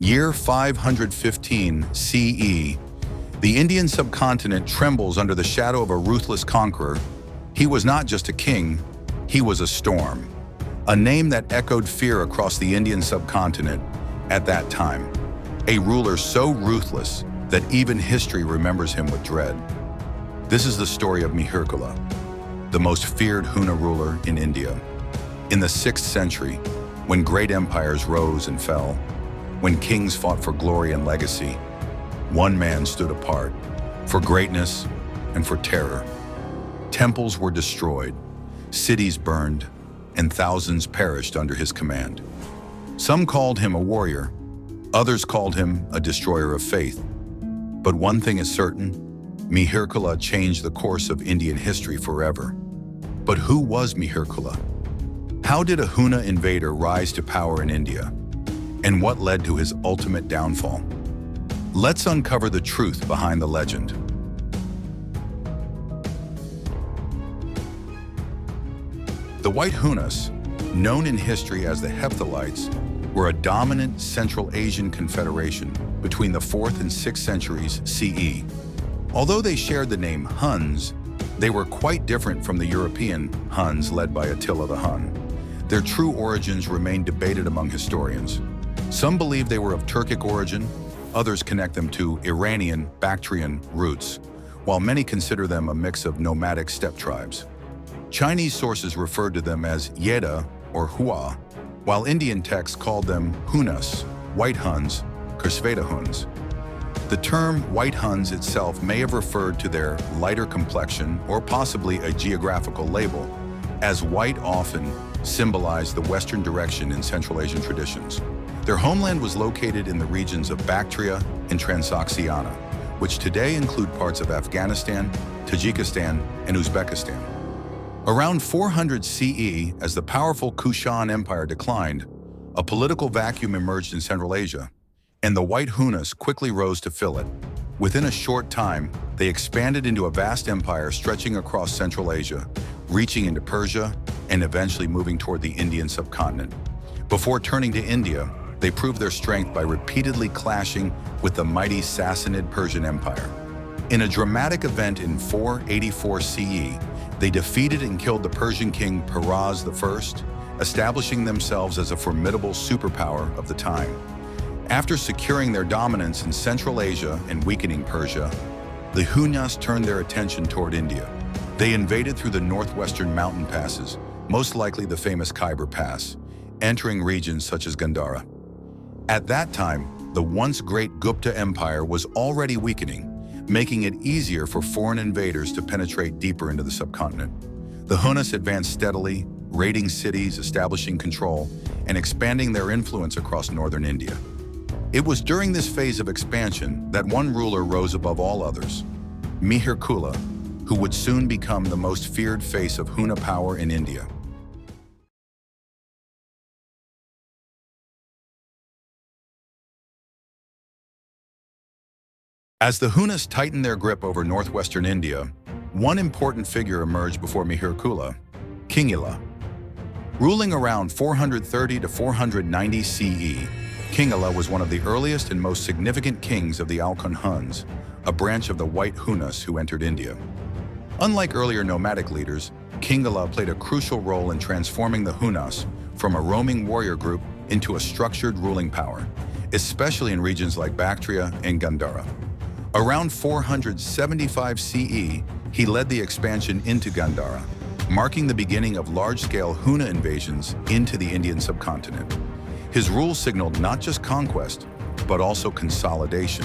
Year 515 CE. The Indian subcontinent trembles under the shadow of a ruthless conqueror. He was not just a king, he was a storm. A name that echoed fear across the Indian subcontinent at that time. A ruler so ruthless that even history remembers him with dread. This is the story of Mihirkula, the most feared Huna ruler in India. In the 6th century, when great empires rose and fell, when kings fought for glory and legacy, one man stood apart, for greatness and for terror. Temples were destroyed, cities burned, and thousands perished under his command. Some called him a warrior, others called him a destroyer of faith. But one thing is certain, Mihirkula changed the course of Indian history forever. But who was Mihirkula? How did a Huna invader rise to power in India? And what led to his ultimate downfall? Let's uncover the truth behind the legend. The White Hunas, known in history as the Hephthalites, were a dominant Central Asian confederation between the 4th and 6th centuries CE. Although they shared the name Huns, they were quite different from the European Huns led by Attila the Hun. Their true origins remain debated among historians. Some believe they were of Turkic origin, others connect them to Iranian, Bactrian roots, while many consider them a mix of nomadic steppe tribes. Chinese sources referred to them as Yeda or Hua, while Indian texts called them Hunas, White Huns, Kashmir Huns. The term White Huns itself may have referred to their lighter complexion or possibly a geographical label, as white often symbolized the western direction in Central Asian traditions. Their homeland was located in the regions of Bactria and Transoxiana, which today include parts of Afghanistan, Tajikistan, and Uzbekistan. Around 400 CE, as the powerful Kushan Empire declined, a political vacuum emerged in Central Asia, and the White Hunas quickly rose to fill it. Within a short time, they expanded into a vast empire stretching across Central Asia, reaching into Persia, and eventually moving toward the Indian subcontinent. Before turning to India, they proved their strength by repeatedly clashing with the mighty Sassanid Persian Empire. In a dramatic event in 484 CE, they defeated and killed the Persian king Peraz I, establishing themselves as a formidable superpower of the time. After securing their dominance in Central Asia and weakening Persia, the Hunas turned their attention toward India. They invaded through the northwestern mountain passes, most likely the famous Khyber Pass, entering regions such as Gandhara. At that time, the once great Gupta Empire was already weakening, making it easier for foreign invaders to penetrate deeper into the subcontinent. The Hunas advanced steadily, raiding cities, establishing control, and expanding their influence across northern India. It was during this phase of expansion that one ruler rose above all others, Mihirkula, who would soon become the most feared face of Huna power in India. As the Hunas tightened their grip over northwestern India, one important figure emerged before Mihirkula, Kingula. Ruling around 430 to 490 CE, Kingula was one of the earliest and most significant kings of the Alchon Huns, a branch of the White Hunas who entered India. Unlike earlier nomadic leaders, Kingula played a crucial role in transforming the Hunas from a roaming warrior group into a structured ruling power, especially in regions like Bactria and Gandhara. Around 475 CE, he led the expansion into Gandhara, marking the beginning of large-scale Huna invasions into the Indian subcontinent. His rule signaled not just conquest, but also consolidation.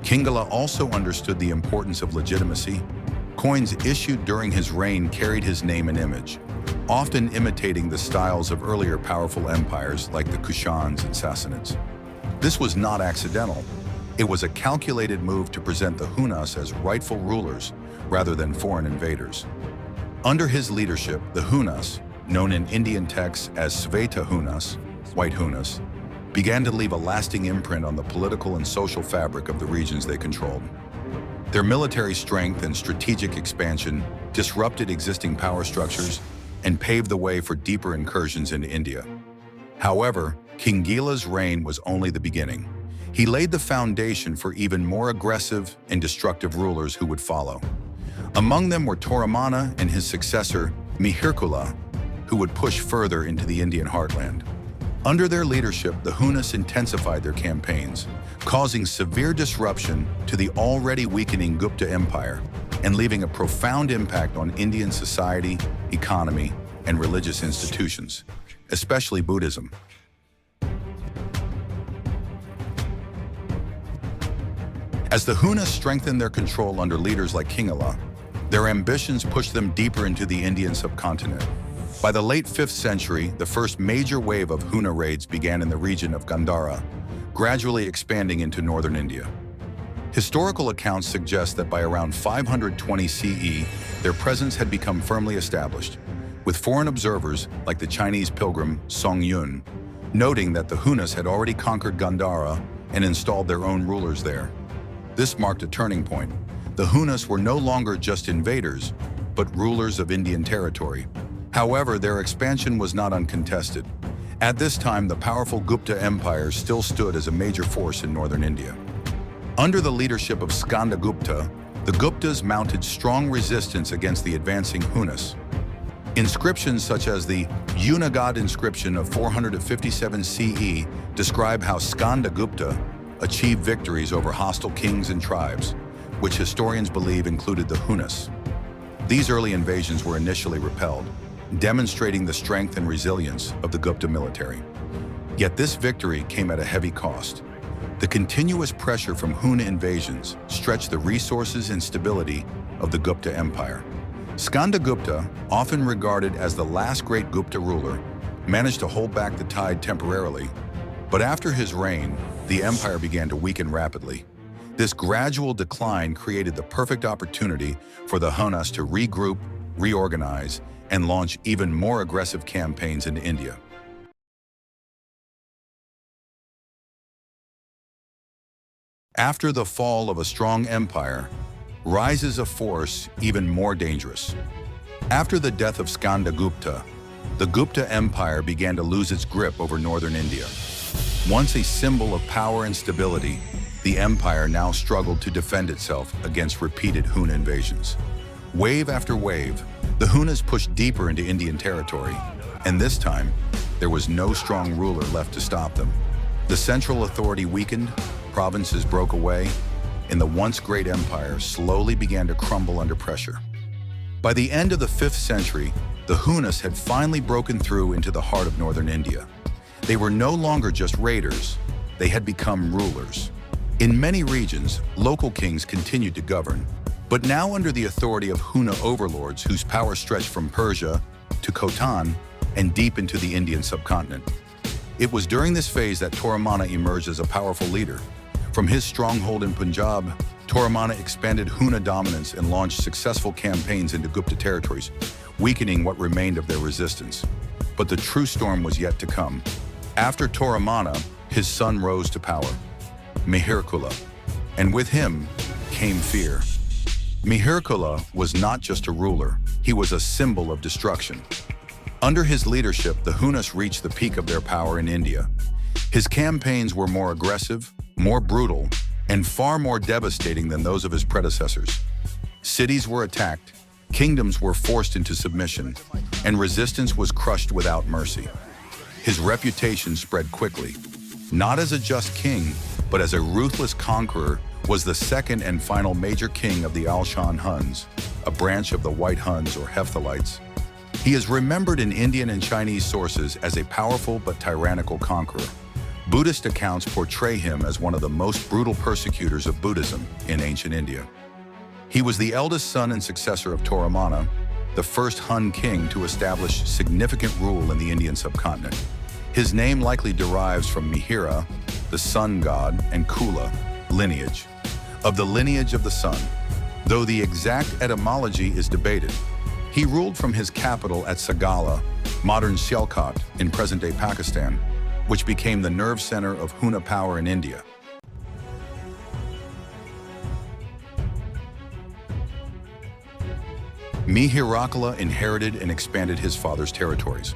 Kingula also understood the importance of legitimacy. Coins issued during his reign carried his name and image, often imitating the styles of earlier powerful empires like the Kushans and Sassanids. This was not accidental. It was a calculated move to present the Hunas as rightful rulers rather than foreign invaders. Under his leadership, the Hunas, known in Indian texts as Sveta Hunas, White Hunas, began to leave a lasting imprint on the political and social fabric of the regions they controlled. Their military strength and strategic expansion disrupted existing power structures and paved the way for deeper incursions into India. However, King Gila's reign was only the beginning. He laid the foundation for even more aggressive and destructive rulers who would follow. Among them were Toramana and his successor, Mihirkula, who would push further into the Indian heartland. Under their leadership, the Hunas intensified their campaigns, causing severe disruption to the already weakening Gupta Empire and leaving a profound impact on Indian society, economy, and religious institutions, especially Buddhism. As the Hunas strengthened their control under leaders like Kingala, their ambitions pushed them deeper into the Indian subcontinent. By the late 5th century, the first major wave of Huna raids began in the region of Gandhara, gradually expanding into northern India. Historical accounts suggest that by around 520 CE, their presence had become firmly established, with foreign observers like the Chinese pilgrim Song Yun noting that the Hunas had already conquered Gandhara and installed their own rulers there. This marked a turning point. The Hunas were no longer just invaders, but rulers of Indian territory. However, their expansion was not uncontested. At this time, the powerful Gupta Empire still stood as a major force in northern India. Under the leadership of Skandagupta, the Guptas mounted strong resistance against the advancing Hunas. Inscriptions such as the Unagad inscription of 457 CE describe how Skandagupta achieved victories over hostile kings and tribes, which historians believe included the Hunas. These early invasions were initially repelled, demonstrating the strength and resilience of the Gupta military. Yet this victory came at a heavy cost. The continuous pressure from Huna invasions stretched the resources and stability of the Gupta Empire. Skandagupta, often regarded as the last great Gupta ruler, managed to hold back the tide temporarily, but after his reign, the empire began to weaken rapidly. This gradual decline created the perfect opportunity for the Hunas to regroup, reorganize, and launch even more aggressive campaigns into India. After the fall of a strong empire, rises a force even more dangerous. After the death of Skandagupta, the Gupta Empire began to lose its grip over northern India. Once a symbol of power and stability, the empire now struggled to defend itself against repeated Huna invasions. Wave after wave, the Hunas pushed deeper into Indian territory, and this time, there was no strong ruler left to stop them. The central authority weakened, provinces broke away, and the once great empire slowly began to crumble under pressure. By the end of the 5th century, the Hunas had finally broken through into the heart of northern India. They were no longer just raiders, they had become rulers. In many regions, local kings continued to govern, but now under the authority of Huna overlords whose power stretched from Persia to Khotan and deep into the Indian subcontinent. It was during this phase that Toramana emerged as a powerful leader. From his stronghold in Punjab, Toramana expanded Huna dominance and launched successful campaigns into Gupta territories, weakening what remained of their resistance. But the true storm was yet to come. After Toramana, his son rose to power, Mihirkula, and with him came fear. Mihirkula was not just a ruler, he was a symbol of destruction. Under his leadership, the Hunas reached the peak of their power in India. His campaigns were more aggressive, more brutal, and far more devastating than those of his predecessors. Cities were attacked, kingdoms were forced into submission, and resistance was crushed without mercy. His reputation spread quickly. Not as a just king, but as a ruthless conqueror, was the second and final major king of the Alchon Huns, a branch of the White Huns or Hephthalites. He is remembered in Indian and Chinese sources as a powerful but tyrannical conqueror. Buddhist accounts portray him as one of the most brutal persecutors of Buddhism in ancient India. He was the eldest son and successor of Toramana, the first Hun king to establish significant rule in the Indian subcontinent. His name likely derives from Mihira, the sun god, and Kula, lineage, of the lineage of the sun, though the exact etymology is debated. He ruled from his capital at Sagala, modern Sialkot in present-day Pakistan, which became the nerve center of Huna power in India. Mihirkula inherited and expanded his father's territories.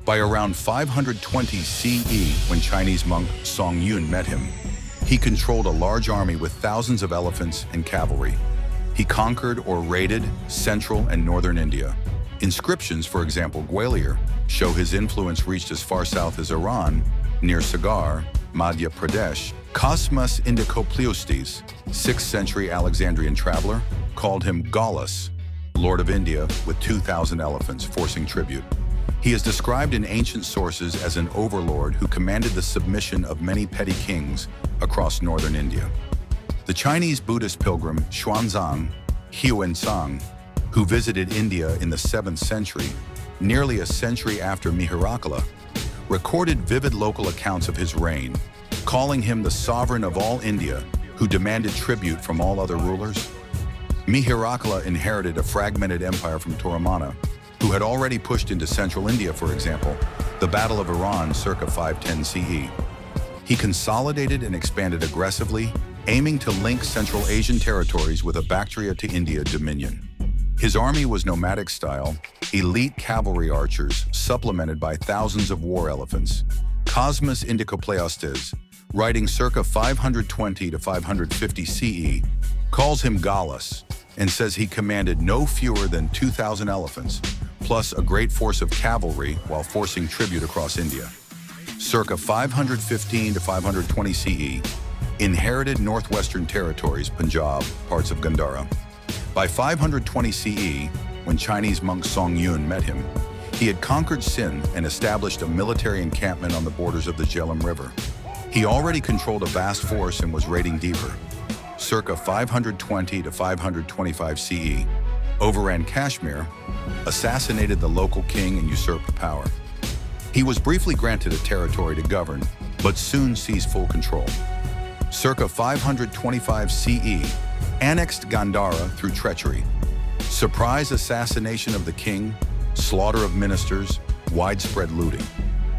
By around 520 CE, when Chinese monk Song Yun met him, He controlled a large army with thousands of elephants and cavalry. He conquered or raided central and northern India. Inscriptions, for example, Gwalior, show his influence reached as far south as Iran, near Sagar, Madhya Pradesh. Cosmas Indicopleustes, 6th century Alexandrian traveler, called him Gallus, Lord of India with 2,000 elephants, forcing tribute. He is described in ancient sources as an overlord who commanded the submission of many petty kings across northern India. The Chinese Buddhist pilgrim Xuanzang Huansang, who visited India in the 7th century, nearly a century after Mihirkula, recorded vivid local accounts of his reign, calling him the sovereign of all India who demanded tribute from all other rulers. Mihirkula inherited a fragmented empire from Toramana, who had already pushed into central India, for example, the Battle of Iran circa 510 CE. He consolidated and expanded aggressively, aiming to link Central Asian territories with a Bactria to India dominion. His army was nomadic style, elite cavalry archers supplemented by thousands of war elephants. Cosmas Indicopleustes, writing circa 520 to 550 CE, calls him Gallus and says he commanded no fewer than 2,000 elephants, plus a great force of cavalry while forcing tribute across India. Circa 515 to 520 CE, inherited northwestern territories, Punjab, parts of Gandhara. By 520 CE, when Chinese monk Song Yun met him, he had conquered Sindh and established a military encampment on the borders of the Jhelum River. He already controlled a vast force and was raiding deeper. Circa 520 to 525 CE, overran Kashmir, assassinated the local king and usurped power. He was briefly granted a territory to govern, but soon seized full control. Circa 525 CE, annexed Gandhara through treachery. Surprise assassination of the king, slaughter of ministers, widespread looting.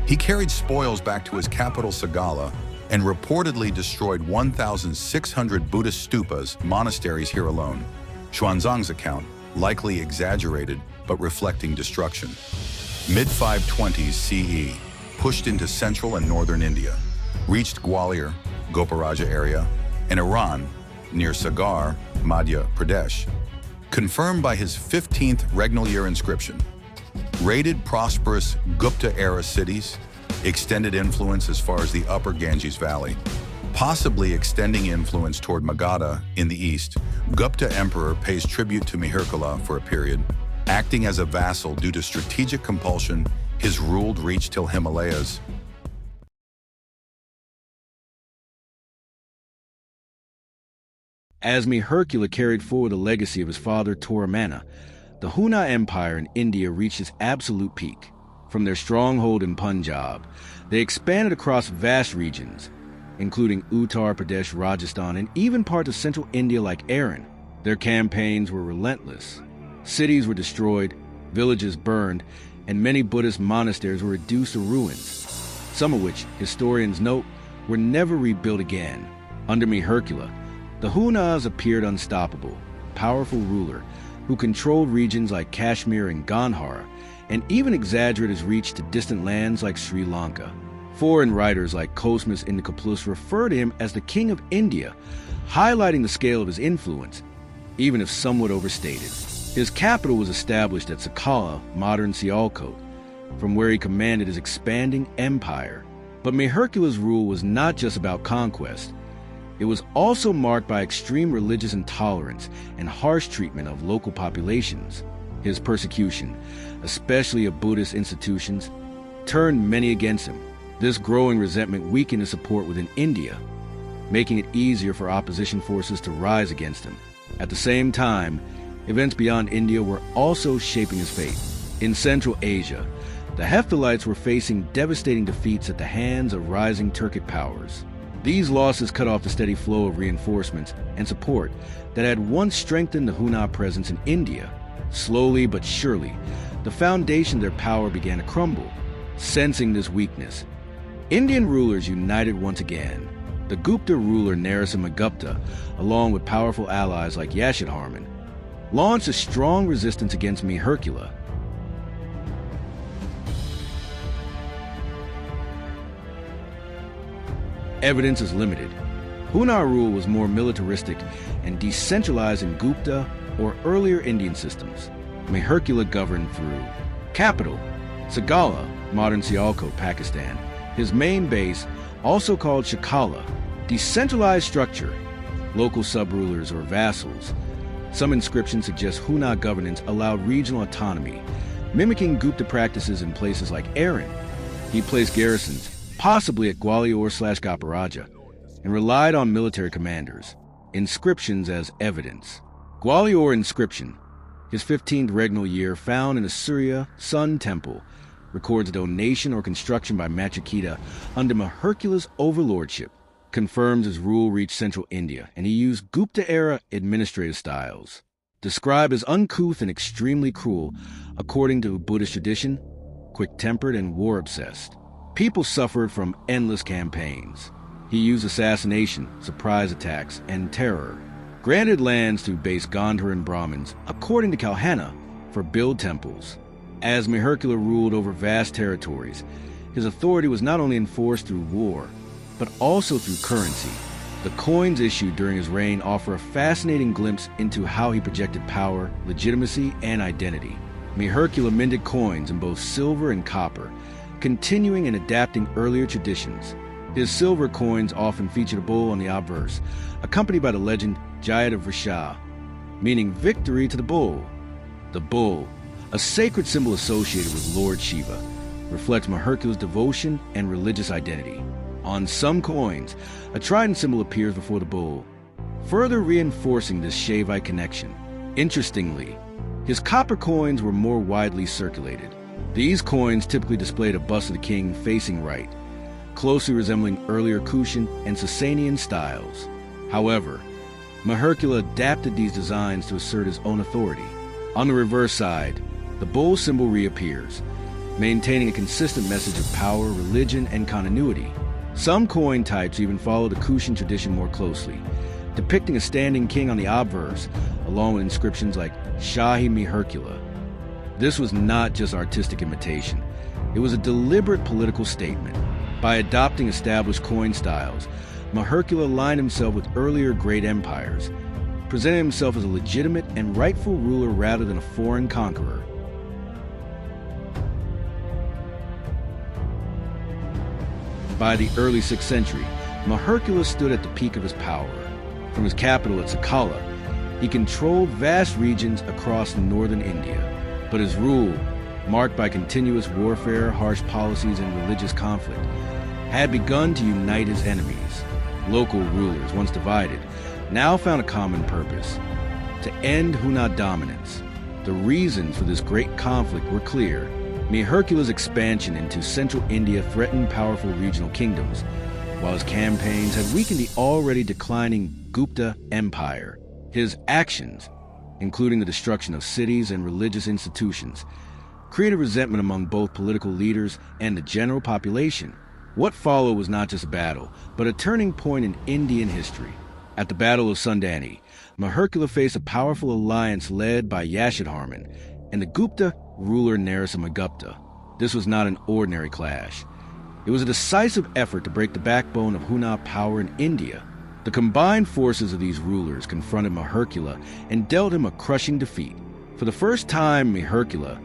He carried spoils back to his capital Sagala and reportedly destroyed 1,600 Buddhist stupas, monasteries here alone. Xuanzang's account, likely exaggerated but reflecting destruction. Mid-520s CE, pushed into central and northern India, reached Gwalior, Goparaja area, and Iran, near Sagar, Madhya Pradesh. Confirmed by his 15th regnal year inscription. Raided prosperous Gupta-era cities, extended influence as far as the upper Ganges Valley, possibly extending influence toward Magadha in the east. Gupta emperor pays tribute to Mihirkula for a period. Acting as a vassal due to strategic compulsion, his rule reached till Himalayas. As Mihirkula carried forward the legacy of his father Toramana, the Huna Empire in India reached its absolute peak. From their stronghold in Punjab, they expanded across vast regions, including Uttar Pradesh, Rajasthan, and even parts of central India like Aran. Their campaigns were relentless. Cities were destroyed, villages burned, and many Buddhist monasteries were reduced to ruins, some of which, historians note, were never rebuilt again. Under Mihirkula, the Hunas appeared unstoppable, powerful ruler who controlled regions like Kashmir and Gandhara, and even exaggerated his reach to distant lands like Sri Lanka. Foreign writers like Cosmas Indicopleustes refer to him as the King of India, highlighting the scale of his influence, even if somewhat overstated. His capital was established at Sakala, modern Sialkot, from where he commanded his expanding empire. But Mihirkula's rule was not just about conquest. It was also marked by extreme religious intolerance and harsh treatment of local populations. His persecution, especially of Buddhist institutions, turned many against him. This growing resentment weakened his support within India, making it easier for opposition forces to rise against him. At the same time, events beyond India were also shaping his fate. In Central Asia, the Hephthalites were facing devastating defeats at the hands of rising Turkic powers. These losses cut off the steady flow of reinforcements and support that had once strengthened the Huna presence in India. Slowly but surely, the foundation of their power began to crumble. Sensing this weakness, Indian rulers united once again. The Gupta ruler Narasimhagupta, along with powerful allies like Yashodharman, launched a strong resistance against Mihirkula. Evidence is limited, Hunar rule was more militaristic and decentralized in Gupta or earlier Indian systems. Mihirkula governed through capital, Sagala, modern Sialkot, Pakistan. His main base, also called Shikala, decentralized structure, local sub-rulers or vassals. Some inscriptions suggest Huna governance allowed regional autonomy, mimicking Gupta practices in places like Aran. He placed garrisons, possibly at Gwalior/Gaparaja, and relied on military commanders, inscriptions as evidence. Gwalior inscription, his 15th regnal year, found in the Surya Sun Temple, records a donation or construction by Machakita under Mihirkula's overlordship, confirms his rule reached central India, and he used Gupta-era administrative styles. Described as uncouth and extremely cruel, according to Buddhist tradition, quick-tempered and war-obsessed. People suffered from endless campaigns. He used assassination, surprise attacks, and terror. Granted lands to base Gandharan Brahmins, according to Kalhana, for build temples. As Mihirkula ruled over vast territories, his authority was not only enforced through war, but also through currency. The coins issued during his reign offer a fascinating glimpse into how he projected power, legitimacy, and identity. Mihirkula minted coins in both silver and copper, continuing and adapting earlier traditions. His silver coins often featured a bull on the obverse, accompanied by the legend Jayad of Vrisha, meaning victory to the bull. The bull, a sacred symbol associated with Lord Shiva, reflects Mihirkula's devotion and religious identity. On some coins, a trident symbol appears before the bull, further reinforcing this Shaivite connection. Interestingly, his copper coins were more widely circulated. These coins typically displayed a bust of the king facing right, closely resembling earlier Kushan and Sasanian styles. However, Mihirkula adapted these designs to assert his own authority. On the reverse side, the bull symbol reappears, maintaining a consistent message of power, religion, and continuity. Some coin types even follow the Kushan tradition more closely, depicting a standing king on the obverse, along with inscriptions like Shahi Mihirkula. This was not just artistic imitation, it was a deliberate political statement. By adopting established coin styles, Mihirkula aligned himself with earlier great empires, presenting himself as a legitimate and rightful ruler rather than a foreign conqueror. By the early 6th century, Mihirkula stood at the peak of his power. From his capital at Sakala, he controlled vast regions across northern India. But his rule, marked by continuous warfare, harsh policies, and religious conflict, had begun to unite his enemies. Local rulers, once divided, now found a common purpose: to end Huna dominance. The reasons for this great conflict were clear. Mihirkula's expansion into central India threatened powerful regional kingdoms, while his campaigns had weakened the already declining Gupta Empire. His actions, including the destruction of cities and religious institutions, created resentment among both political leaders and the general population. What followed was not just a battle, but a turning point in Indian history. At the Battle of Sundani, Mihirkula faced a powerful alliance led by Yashadharman and the Gupta ruler Narasimhagupta. This was not an ordinary clash. It was a decisive effort to break the backbone of Huna power in India. The combined forces of these rulers confronted Mihirkula and dealt him a crushing defeat. For the first time, Mihirkula,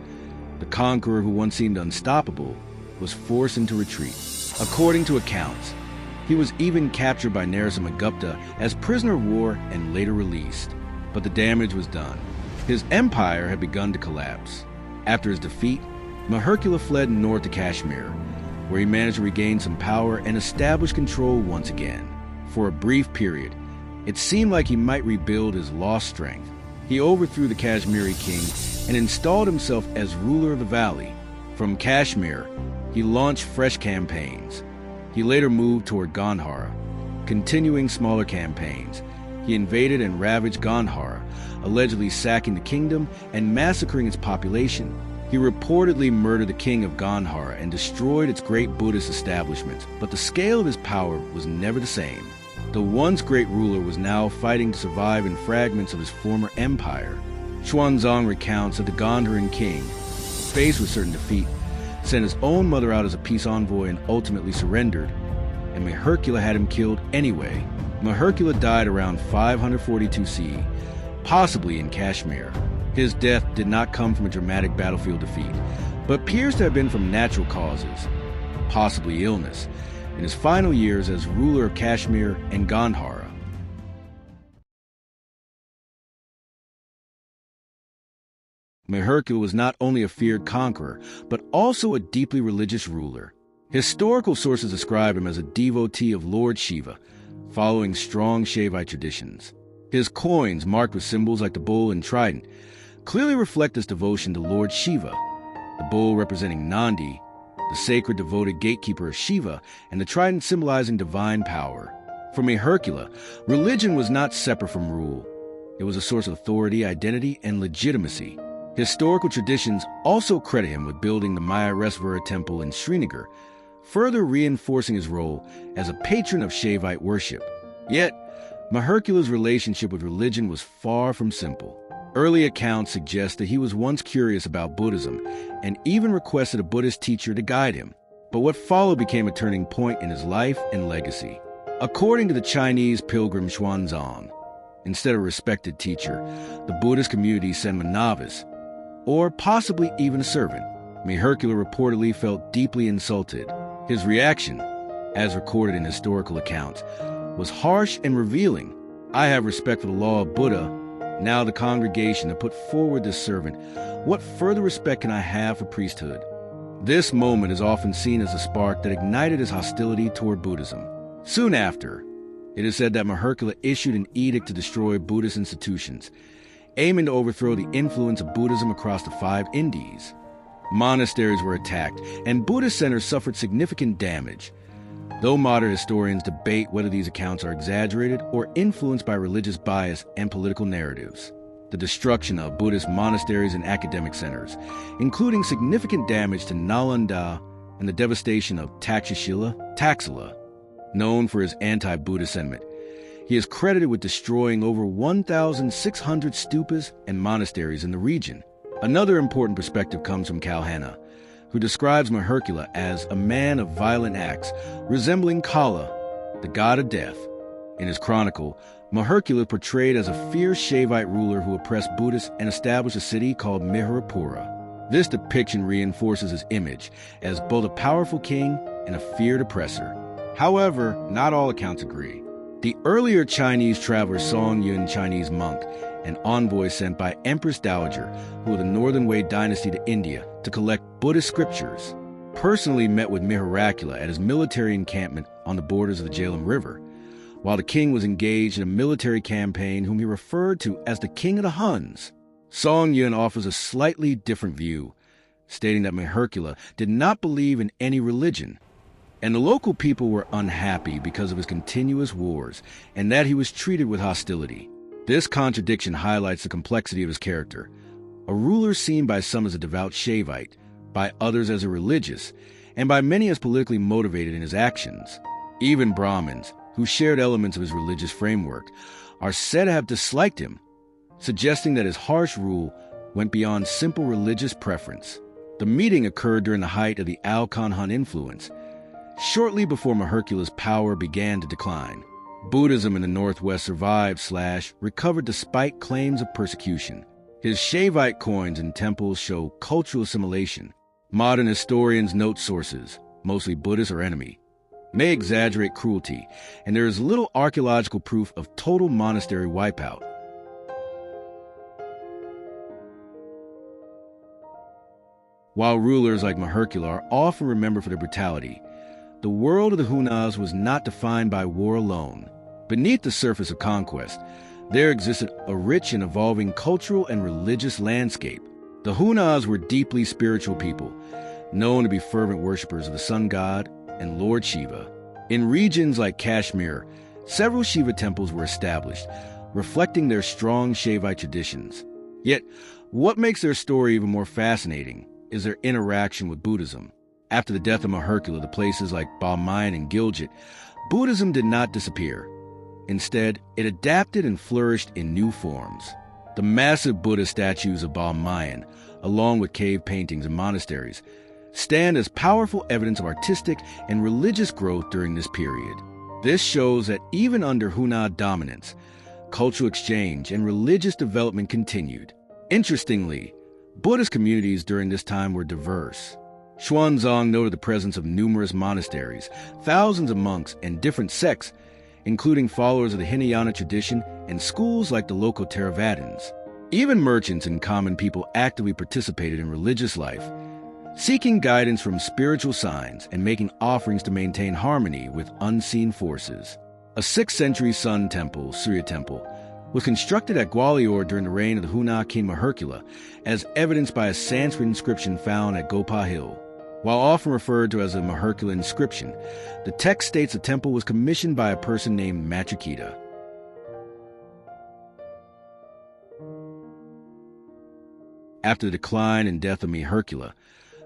the conqueror who once seemed unstoppable, was forced into retreat. According to accounts, he was even captured by Narasimhagupta as prisoner of war and later released. But the damage was done. His empire had begun to collapse. After his defeat, Mihirkula fled north to Kashmir, where he managed to regain some power and establish control once again. For a brief period, it seemed like he might rebuild his lost strength. He overthrew the Kashmiri king and installed himself as ruler of the valley. From Kashmir, he launched fresh campaigns. He later moved toward Gandhara, continuing smaller campaigns. He invaded and ravaged Gandhara, allegedly sacking the kingdom and massacring its population. He reportedly murdered the king of Gandhara and destroyed its great Buddhist establishments, but the scale of his power was never the same. The once great ruler was now fighting to survive in fragments of his former empire. Xuanzang recounts that the Gandharan king, faced with certain defeat, sent his own mother out as a peace envoy and ultimately surrendered, and Mihirkula had him killed anyway. Mihirkula died around 542 CE, possibly in Kashmir. His death did not come from a dramatic battlefield defeat, but appears to have been from natural causes, possibly illness, in his final years as ruler of Kashmir and Gandhara. Mihirkula was not only a feared conqueror, but also a deeply religious ruler. Historical sources describe him as a devotee of Lord Shiva, following strong Shaivite traditions. His coins, marked with symbols like the bull and trident, clearly reflect this devotion to Lord Shiva, the bull representing Nandi, the sacred devoted gatekeeper of Shiva, and the trident symbolizing divine power. For Mihirkula, religion was not separate from rule. It was a source of authority, identity, and legitimacy. Historical traditions also credit him with building the Mihirkula temple in Srinagar, further reinforcing his role as a patron of Shaivite worship. Yet, Mihirkula's relationship with religion was far from simple. Early accounts suggest that he was once curious about Buddhism and even requested a Buddhist teacher to guide him. But what followed became a turning point in his life and legacy. According to the Chinese pilgrim Xuanzang, instead of a respected teacher, the Buddhist community sent him a novice, or possibly even a servant. Mihirkula reportedly felt deeply insulted. His reaction, as recorded in historical accounts, was harsh and revealing. "I have respect for the law of Buddha. Now the congregation have put forward this servant. What further respect can I have for priesthood?" This moment is often seen as a spark that ignited his hostility toward Buddhism. Soon after, it is said that Mihirkula issued an edict to destroy Buddhist institutions, aiming to overthrow the influence of Buddhism across the 5 Indies. Monasteries were attacked, and Buddhist centers suffered significant damage. Though modern historians debate whether these accounts are exaggerated or influenced by religious bias and political narratives. The destruction of Buddhist monasteries and academic centers, including significant damage to Nalanda and the devastation of Taxila, known for his anti-Buddhist sentiment. He is credited with destroying over 1,600 stupas and monasteries in the region. Another important perspective comes from Kalhana, who describes Mihirkula as a man of violent acts, resembling Kala, the god of death. In his chronicle, Mihirkula is portrayed as a fierce Shaivite ruler who oppressed Buddhists and established a city called Mihirkula. This depiction reinforces his image as both a powerful king and a feared oppressor. However, not all accounts agree. The earlier Chinese traveler Song Yun, Chinese monk, an envoy sent by Empress Dowager, who of the Northern Wei dynasty to India, to collect Buddhist scriptures, personally met with Mihirkula at his military encampment on the borders of the Jhelum River, while the king was engaged in a military campaign whom he referred to as the King of the Huns. Song Yun offers a slightly different view, stating that Mihirkula did not believe in any religion, and the local people were unhappy because of his continuous wars, and that he was treated with hostility. This contradiction highlights the complexity of his character. A ruler seen by some as a devout Shaivite, by others as a religious, and by many as politically motivated in his actions. Even Brahmins, who shared elements of his religious framework, are said to have disliked him, suggesting that his harsh rule went beyond simple religious preference. The meeting occurred during the height of the Alchon Hun influence, shortly before Mihirkula's power began to decline. Buddhism in the Northwest survived/recovered despite claims of persecution. His Shaivite coins and temples show cultural assimilation. Modern historians note sources, mostly Buddhist or enemy, may exaggerate cruelty, and there is little archaeological proof of total monastery wipeout. While rulers like Mihirkula are often remembered for their brutality, the world of the Hunas was not defined by war alone. Beneath the surface of conquest, there existed a rich and evolving cultural and religious landscape. The Hunas were deeply spiritual people, known to be fervent worshippers of the sun god and Lord Shiva. In regions like Kashmir, several Shiva temples were established, reflecting their strong Shaivite traditions. Yet, what makes their story even more fascinating is their interaction with Buddhism. After the death of Mihirkula, the places like Balmain and Gilgit, Buddhism did not disappear. Instead, it adapted and flourished in new forms. The massive Buddha statues of Balmain, along with cave paintings and monasteries, stand as powerful evidence of artistic and religious growth during this period. This shows that even under Huna dominance, cultural exchange and religious development continued. Interestingly, Buddhist communities during this time were diverse. Xuanzang noted the presence of numerous monasteries, thousands of monks, and different sects, including followers of the Hinayana tradition and schools like the local Theravadins. Even merchants and common people actively participated in religious life, seeking guidance from spiritual signs and making offerings to maintain harmony with unseen forces. A 6th century Sun temple, Surya Temple, was constructed at Gwalior during the reign of the Huna king Mihirkula, as evidenced by a Sanskrit inscription found at Gopa Hill. While often referred to as a Mihirkula inscription, the text states the temple was commissioned by a person named Matrikita. After the decline and death of Mihirkula,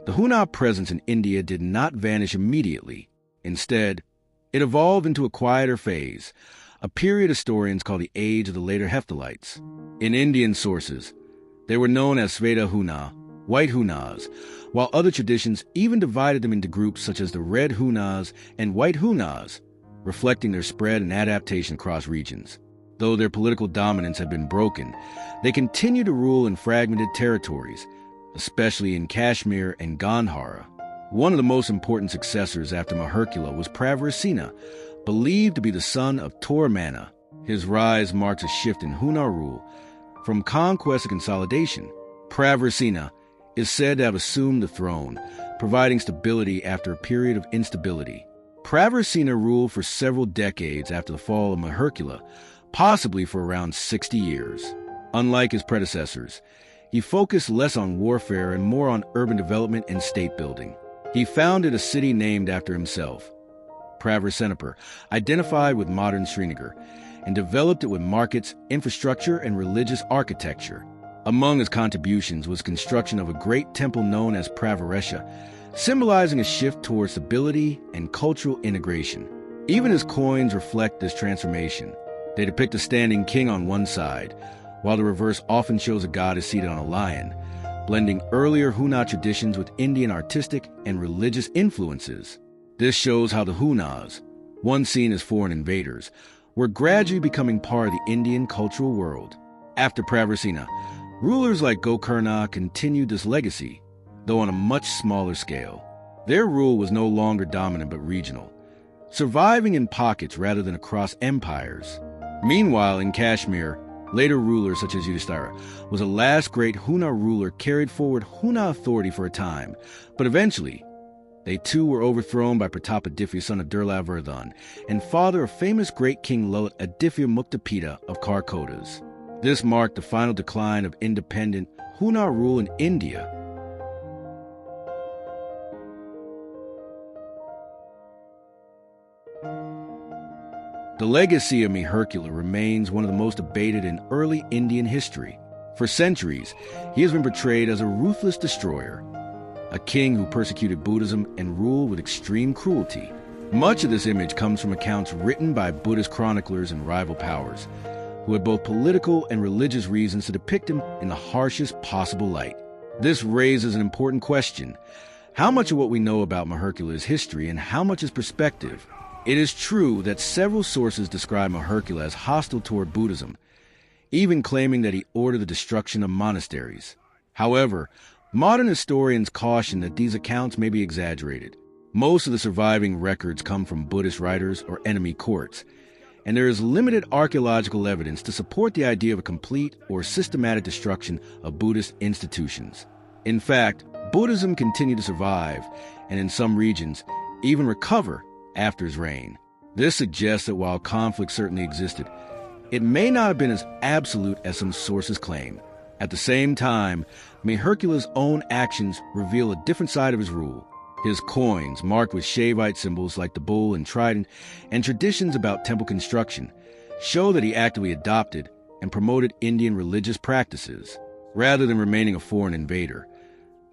the Huna presence in India did not vanish immediately. Instead, it evolved into a quieter phase, a period historians call the Age of the later Hephthalites. In Indian sources, they were known as Sveta Huna, White Hunas, while other traditions even divided them into groups such as the Red Hunas and White Hunas, reflecting their spread and adaptation across regions. Though their political dominance had been broken, they continued to rule in fragmented territories, especially in Kashmir and Gandhara. One of the most important successors after Mihirkula was Pravarasena, believed to be the son of Toramana. His rise marks a shift in Huna rule, from conquest to consolidation. Pravarasena is said to have assumed the throne, providing stability after a period of instability. Pravarasena ruled for several decades after the fall of Mihirkula, possibly for around 60 years. Unlike his predecessors, he focused less on warfare and more on urban development and state building. He founded a city named after himself, Pravarasenapur, identified with modern Srinagar, and developed it with markets, infrastructure, and religious architecture. Among his contributions was construction of a great temple known as Pravaresha, symbolizing a shift towards stability and cultural integration. Even his coins reflect this transformation. They depict a standing king on one side, while the reverse often shows a goddess seated on a lion, blending earlier Huna traditions with Indian artistic and religious influences. This shows how the Hunas, once seen as foreign invaders, were gradually becoming part of the Indian cultural world. After Pravarasena, rulers like Gokarna continued this legacy, though on a much smaller scale. Their rule was no longer dominant but regional, surviving in pockets rather than across empires. Meanwhile, in Kashmir, later rulers such as Yudhishthira was the last great Huna ruler carried forward Huna authority for a time, but eventually, they too were overthrown by Pratapaditya, son of Durlavardhan, and father of famous great King Lalit Aditya Muktapida of Karkotas. This marked the final decline of independent Huna rule in India. The legacy of Mihirkula remains one of the most debated in early Indian history. For centuries, he has been portrayed as a ruthless destroyer, a king who persecuted Buddhism and ruled with extreme cruelty. Much of this image comes from accounts written by Buddhist chroniclers and rival powers, who had both political and religious reasons to depict him in the harshest possible light. This raises an important question. How much of what we know about Mihirkula is history and how much is perspective? It is true that several sources describe Mihirkula as hostile toward Buddhism, even claiming that he ordered the destruction of monasteries. However, modern historians caution that these accounts may be exaggerated. Most of the surviving records come from Buddhist writers or enemy courts, and there is limited archaeological evidence to support the idea of a complete or systematic destruction of Buddhist institutions. In fact, Buddhism continued to survive, and in some regions, even recover after his reign. This suggests that while conflict certainly existed, it may not have been as absolute as some sources claim. At the same time, Mihirkula's own actions reveal a different side of his rule. His coins, marked with Shaivite symbols like the bull and trident, and traditions about temple construction, show that he actively adopted and promoted Indian religious practices. Rather than remaining a foreign invader,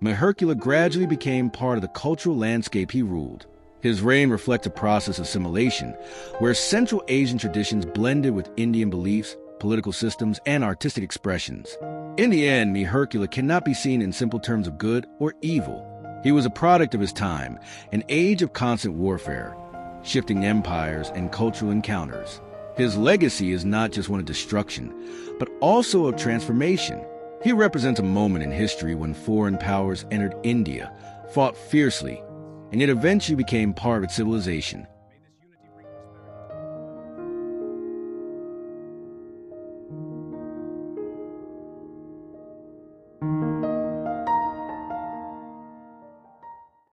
Mihirkula gradually became part of the cultural landscape he ruled. His reign reflects a process of assimilation, where Central Asian traditions blended with Indian beliefs, political systems, and artistic expressions. In the end, Mihirkula cannot be seen in simple terms of good or evil. He was a product of his time, an age of constant warfare, shifting empires and cultural encounters. His legacy is not just one of destruction, but also of transformation. He represents a moment in history when foreign powers entered India, fought fiercely, and yet eventually became part of its civilization.